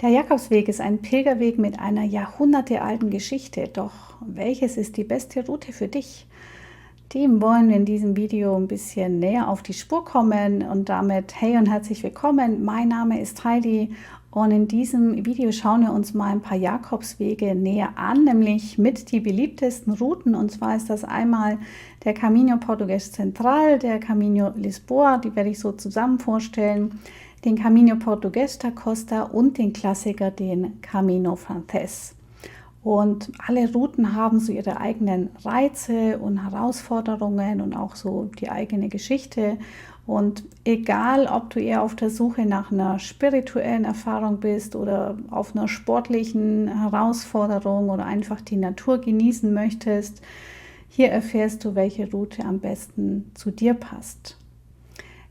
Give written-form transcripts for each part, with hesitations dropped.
Der Jakobsweg ist ein Pilgerweg mit einer jahrhundertealten Geschichte. Doch welches ist die beste Route für dich? Dem wollen wir in diesem Video ein bisschen näher auf die Spur kommen und damit hey und herzlich willkommen. Mein Name ist Heidi und in diesem Video schauen wir uns mal ein paar Jakobswege näher an, nämlich mit die beliebtesten Routen. Und zwar ist das einmal der Caminho Português Central, der Caminho Lisboa, die werde ich so zusammen vorstellen, den Caminho Português da Costa und den Klassiker, den Caminho Francés. Und alle Routen haben so ihre eigenen Reize und Herausforderungen und auch so die eigene Geschichte. Und egal, ob du eher auf der Suche nach einer spirituellen Erfahrung bist oder auf einer sportlichen Herausforderung oder einfach die Natur genießen möchtest, hier erfährst du, welche Route am besten zu dir passt.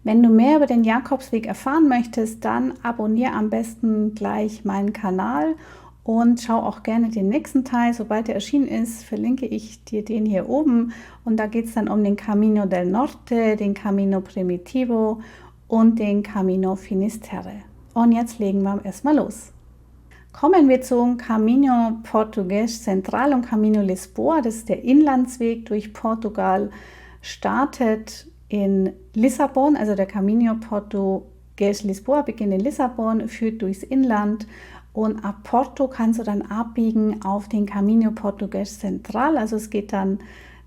Wenn du mehr über den Jakobsweg erfahren möchtest, dann abonniere am besten gleich meinen Kanal und schau auch gerne den nächsten Teil. Sobald er erschienen ist, verlinke ich dir den hier oben. Und da geht es dann um den Camino del Norte, den Camino Primitivo und den Camino Finisterre. Und jetzt legen wir erstmal los. Kommen wir zum Caminho Português Central und Caminho Lisboa. Das ist der Inlandsweg durch Portugal, startet in Lissabon, also der Caminho Português Lisboa beginnt in Lissabon, führt durchs Inland und ab Porto kannst du dann abbiegen auf den Caminho Português Central, also es geht dann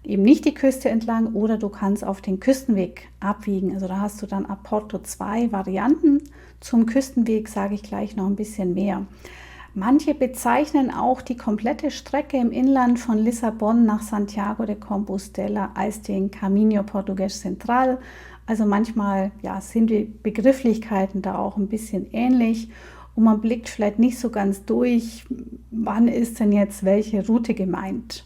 eben nicht die Küste entlang oder du kannst auf den Küstenweg abbiegen, also da hast du dann ab Porto 2 Varianten. Zum Küstenweg sage ich gleich noch ein bisschen mehr. Manche bezeichnen auch die komplette Strecke im Inland von Lissabon nach Santiago de Compostela als den Caminho Português Central. Also manchmal sind die Begrifflichkeiten da auch ein bisschen ähnlich und man blickt vielleicht nicht so ganz durch, wann ist denn jetzt welche Route gemeint.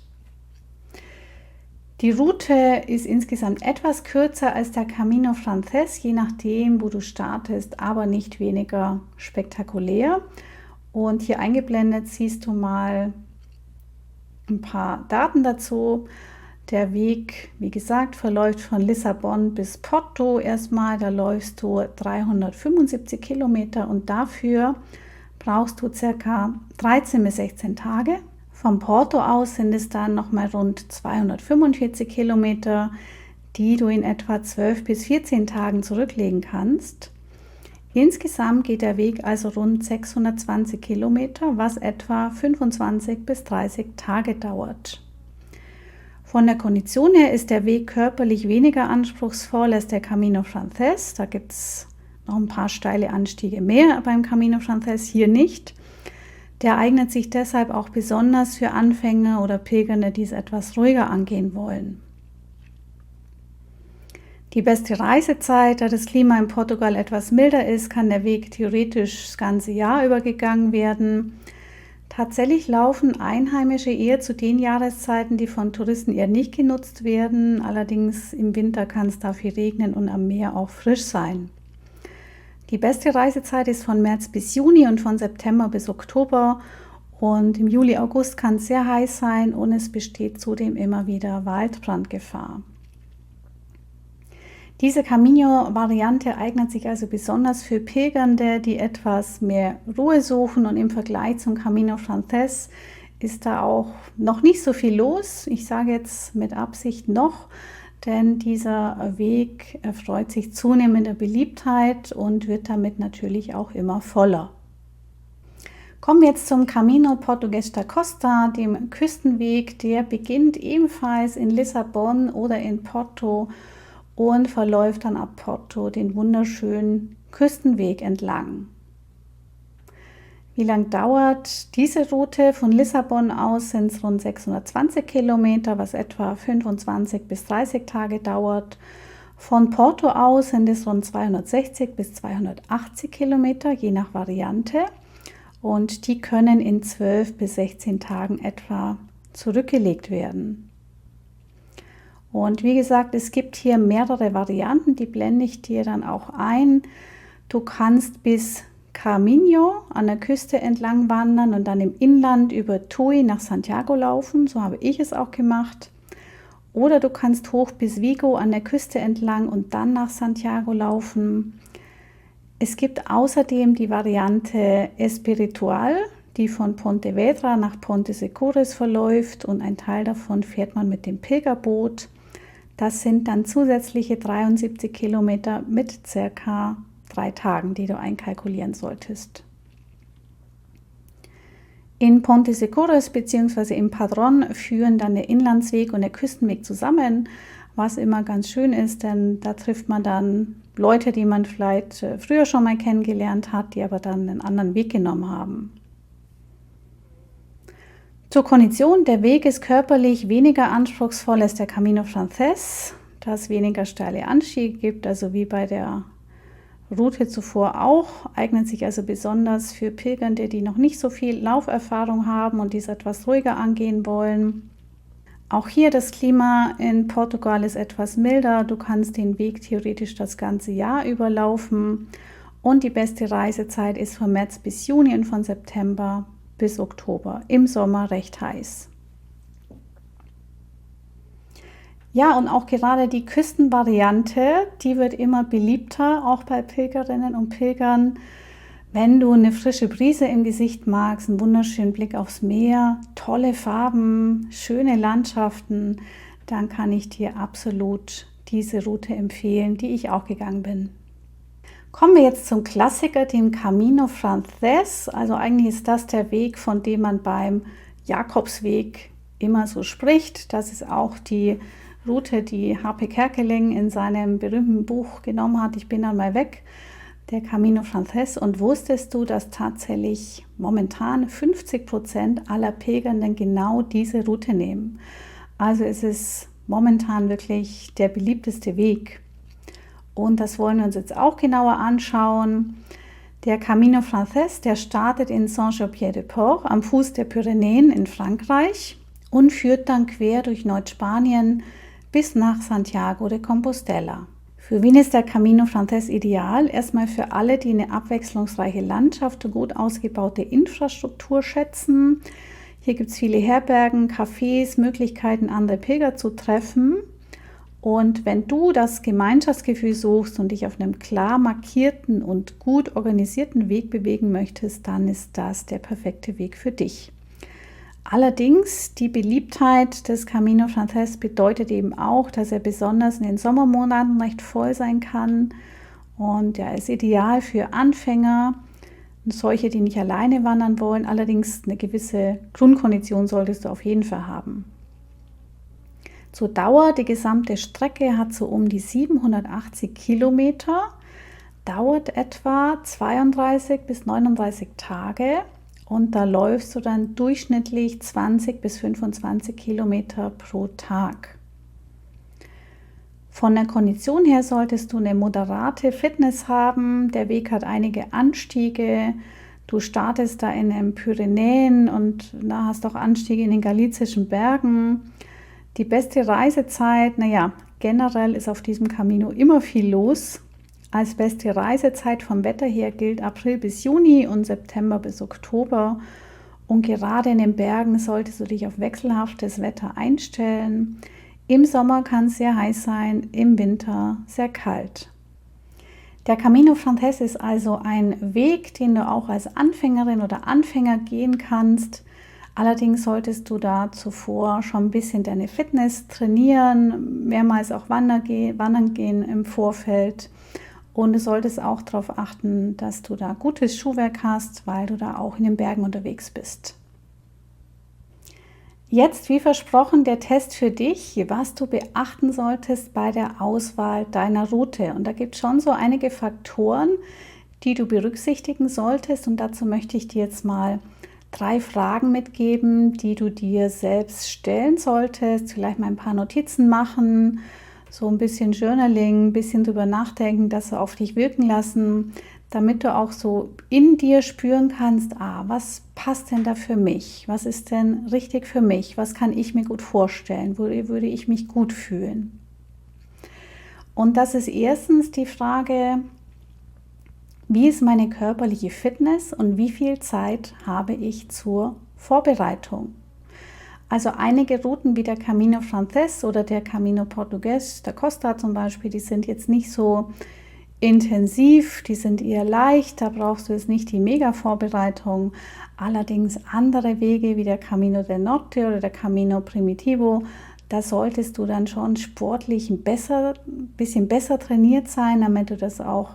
Die Route ist insgesamt etwas kürzer als der Caminho Francés, je nachdem, wo du startest, aber nicht weniger spektakulär. Und hier eingeblendet siehst du mal ein paar Daten dazu. Der Weg, wie gesagt, verläuft von Lissabon bis Porto erstmal. Da läufst du 375 Kilometer und dafür brauchst du circa 13 bis 16 Tage. Von Porto aus sind es dann nochmal rund 245 Kilometer, die du in etwa 12 bis 14 Tagen zurücklegen kannst. Insgesamt geht der Weg also rund 620 Kilometer, was etwa 25 bis 30 Tage dauert. Von der Kondition her ist der Weg körperlich weniger anspruchsvoll als der Caminho Francés. Da gibt es noch ein paar steile Anstiege mehr beim Caminho Francés, hier nicht. Der eignet sich deshalb auch besonders für Anfänger oder Pilger, die es etwas ruhiger angehen wollen. Die beste Reisezeit, da das Klima in Portugal etwas milder ist, kann der Weg theoretisch das ganze Jahr über gegangen werden. Tatsächlich laufen Einheimische eher zu den Jahreszeiten, die von Touristen eher nicht genutzt werden. Allerdings im Winter kann es dafür regnen und am Meer auch frisch sein. Die beste Reisezeit ist von März bis Juni und von September bis Oktober. Und im Juli, August kann es sehr heiß sein und es besteht zudem immer wieder Waldbrandgefahr. Diese Caminho-Variante eignet sich also besonders für Pilgernde, die etwas mehr Ruhe suchen, und im Vergleich zum Caminho Francés ist da auch noch nicht so viel los. Ich sage jetzt mit Absicht noch, denn dieser Weg erfreut sich zunehmender Beliebtheit und wird damit natürlich auch immer voller. Kommen wir jetzt zum Caminho Português da Costa, dem Küstenweg. Der beginnt ebenfalls in Lissabon oder in Porto und verläuft dann ab Porto den wunderschönen Küstenweg entlang. Wie lang dauert diese Route? Von Lissabon aus sind es rund 620 Kilometer, was etwa 25 bis 30 Tage dauert. Von Porto aus sind es rund 260 bis 280 Kilometer, je nach Variante. Und die können in 12 bis 16 Tagen etwa zurückgelegt werden. Und wie gesagt, es gibt hier mehrere Varianten, die blende ich dir dann auch ein. Du kannst bis Caminho an der Küste entlang wandern und dann im Inland über Tui nach Santiago laufen, so habe ich es auch gemacht. Oder du kannst hoch bis Vigo an der Küste entlang und dann nach Santiago laufen. Es gibt außerdem die Variante Espiritual, die von Pontevedra nach Ponte Secures verläuft und ein Teil davon fährt man mit dem Pilgerboot. Das sind dann zusätzliche 73 Kilometer mit circa 3 Tagen, die du einkalkulieren solltest. In Ponte Secures bzw. im Padrón führen dann der Inlandsweg und der Küstenweg zusammen, was immer ganz schön ist, denn da trifft man dann Leute, die man vielleicht früher schon mal kennengelernt hat, die aber dann einen anderen Weg genommen haben. Zur Kondition: Der Weg ist körperlich weniger anspruchsvoll als der Camino Francés, da es weniger steile Anstiege gibt, also wie bei der Route zuvor auch, eignet sich also besonders für Pilgernde, die noch nicht so viel Lauferfahrung haben und dies etwas ruhiger angehen wollen. Auch hier das Klima in Portugal ist etwas milder, du kannst den Weg theoretisch das ganze Jahr überlaufen und die beste Reisezeit ist von März bis Juni und von September bis Oktober, im Sommer recht heiß. Ja, und auch gerade die Küstenvariante, die wird immer beliebter, auch bei Pilgerinnen und Pilgern. Wenn du eine frische Brise im Gesicht magst, einen wunderschönen Blick aufs Meer, tolle Farben, schöne Landschaften, dann kann ich dir absolut diese Route empfehlen, die ich auch gegangen bin. Kommen wir jetzt zum Klassiker, dem Camino Francés. Also eigentlich ist das der Weg, von dem man beim Jakobsweg immer so spricht. Das ist auch die Route, die H.P. Kerkeling in seinem berühmten Buch genommen hat. Ich bin dann mal weg, der Camino Francés. Und wusstest du, dass tatsächlich momentan 50% aller Pilgernden genau diese Route nehmen? Also es ist momentan wirklich der beliebteste Weg. Und das wollen wir uns jetzt auch genauer anschauen. Der Camino Francés, der startet in Saint-Jean-Pied-de-Port am Fuß der Pyrenäen in Frankreich und führt dann quer durch Nordspanien bis nach Santiago de Compostela. Für wen ist der Camino Francés ideal? Erstmal für alle, die eine abwechslungsreiche Landschaft und gut ausgebaute Infrastruktur schätzen. Hier gibt es viele Herbergen, Cafés, Möglichkeiten, andere Pilger zu treffen. Und wenn du das Gemeinschaftsgefühl suchst und dich auf einem klar markierten und gut organisierten Weg bewegen möchtest, dann ist das der perfekte Weg für dich. Allerdings, die Beliebtheit des Camino Francés bedeutet eben auch, dass er besonders in den Sommermonaten recht voll sein kann. Und er ist ideal für Anfänger und solche, die nicht alleine wandern wollen. Allerdings eine gewisse Grundkondition solltest du auf jeden Fall haben. Zur Dauer: Die gesamte Strecke hat so um die 780 Kilometer, dauert etwa 32 bis 39 Tage und da läufst du dann durchschnittlich 20 bis 25 Kilometer pro Tag. Von der Kondition her solltest du eine moderate Fitness haben. Der Weg hat einige Anstiege. Du startest da in den Pyrenäen und da hast auch Anstiege in den galizischen Bergen. Die beste Reisezeit, generell ist auf diesem Camino immer viel los. Als beste Reisezeit vom Wetter her gilt April bis Juni und September bis Oktober. Und gerade in den Bergen solltest du dich auf wechselhaftes Wetter einstellen. Im Sommer kann es sehr heiß sein, im Winter sehr kalt. Der Camino Francés ist also ein Weg, den du auch als Anfängerin oder Anfänger gehen kannst. Allerdings solltest du da zuvor schon ein bisschen deine Fitness trainieren, mehrmals auch wandern gehen im Vorfeld. Und du solltest auch darauf achten, dass du da gutes Schuhwerk hast, weil du da auch in den Bergen unterwegs bist. Jetzt, wie versprochen, der Test für dich, was du beachten solltest bei der Auswahl deiner Route. Und da gibt es schon so einige Faktoren, die du berücksichtigen solltest. Und dazu möchte ich dir jetzt mal 3 Fragen mitgeben, die du dir selbst stellen solltest. Vielleicht mal ein paar Notizen machen, so ein bisschen Journaling, ein bisschen drüber nachdenken, das so auf dich wirken lassen, damit du auch so in dir spüren kannst, was passt denn da für mich? Was ist denn richtig für mich? Was kann ich mir gut vorstellen? Wo würde ich mich gut fühlen? Und das ist erstens die Frage: Wie ist meine körperliche Fitness und wie viel Zeit habe ich zur Vorbereitung? Also einige Routen wie der Camino Francés oder der Camino Portugués, der Costa zum Beispiel, die sind jetzt nicht so intensiv, die sind eher leicht, da brauchst du jetzt nicht die Mega-Vorbereitung. Allerdings andere Wege wie der Camino del Norte oder der Camino Primitivo, da solltest du dann schon sportlich ein bisschen besser trainiert sein, damit du das auch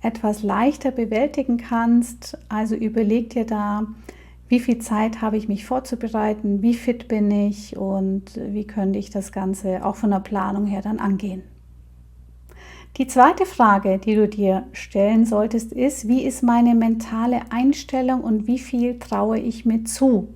etwas leichter bewältigen kannst. Also überleg dir da, wie viel Zeit habe ich mich vorzubereiten, wie fit bin ich und wie könnte ich das Ganze auch von der Planung her dann angehen. Die zweite Frage, die du dir stellen solltest, ist, wie ist meine mentale Einstellung und wie viel traue ich mir zu?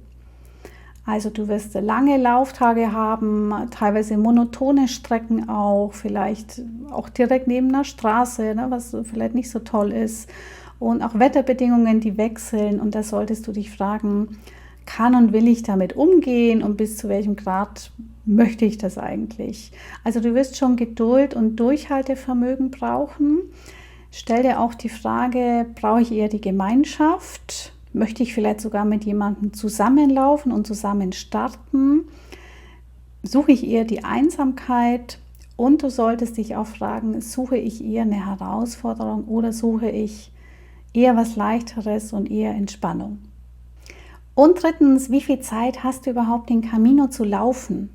Also du wirst lange Lauftage haben, teilweise monotone Strecken auch, vielleicht auch direkt neben einer Straße, ne, was vielleicht nicht so toll ist. Und auch Wetterbedingungen, die wechseln. Und da solltest du dich fragen, kann und will ich damit umgehen und bis zu welchem Grad möchte ich das eigentlich? Also du wirst schon Geduld und Durchhaltevermögen brauchen. Stell dir auch die Frage, brauche ich eher die Gemeinschaft? Möchte ich vielleicht sogar mit jemandem zusammenlaufen und zusammen starten? Suche ich eher die Einsamkeit? Und du solltest dich auch fragen, suche ich eher eine Herausforderung oder suche ich eher was Leichteres und eher Entspannung? Und drittens, wie viel Zeit hast du überhaupt, den Camino zu laufen?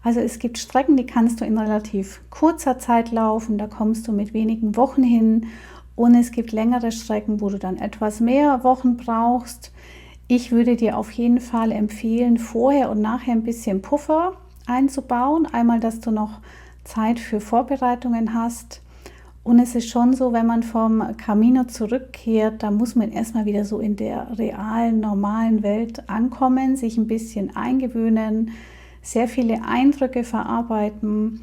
Also es gibt Strecken, die kannst du in relativ kurzer Zeit laufen, da kommst du mit wenigen Wochen hin. Und es gibt längere Strecken, wo du dann etwas mehr Wochen brauchst. Ich würde dir auf jeden Fall empfehlen, vorher und nachher ein bisschen Puffer einzubauen. Einmal, dass du noch Zeit für Vorbereitungen hast. Und es ist schon so, wenn man vom Camino zurückkehrt, da muss man erstmal wieder so in der realen, normalen Welt ankommen, sich ein bisschen eingewöhnen, sehr viele Eindrücke verarbeiten.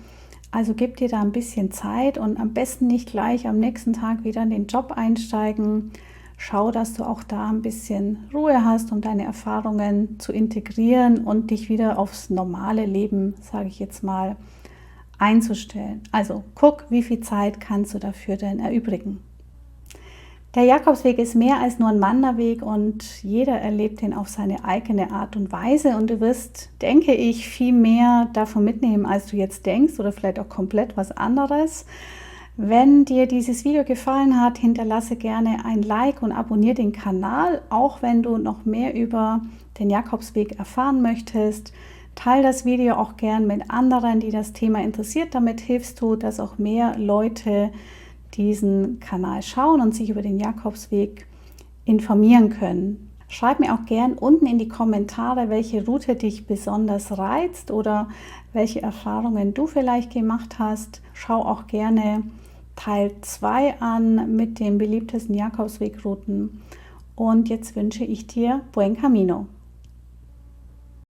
Also gib dir da ein bisschen Zeit und am besten nicht gleich am nächsten Tag wieder in den Job einsteigen. Schau, dass du auch da ein bisschen Ruhe hast, um deine Erfahrungen zu integrieren und dich wieder aufs normale Leben, sage ich jetzt mal, einzustellen. Also guck, wie viel Zeit kannst du dafür denn erübrigen. Der Jakobsweg ist mehr als nur ein Wanderweg und jeder erlebt ihn auf seine eigene Art und Weise und du wirst, denke ich, viel mehr davon mitnehmen, als du jetzt denkst oder vielleicht auch komplett was anderes. Wenn dir dieses Video gefallen hat, hinterlasse gerne ein Like und abonniere den Kanal, auch wenn du noch mehr über den Jakobsweg erfahren möchtest. Teile das Video auch gern mit anderen, die das Thema interessiert. Damit hilfst du, dass auch mehr Leute diesen Kanal schauen und sich über den Jakobsweg informieren können. Schreib mir auch gern unten in die Kommentare, welche Route dich besonders reizt oder welche Erfahrungen du vielleicht gemacht hast. Schau auch gerne Teil 2 an mit den beliebtesten Jakobswegrouten. Und jetzt wünsche ich dir Buen Camino.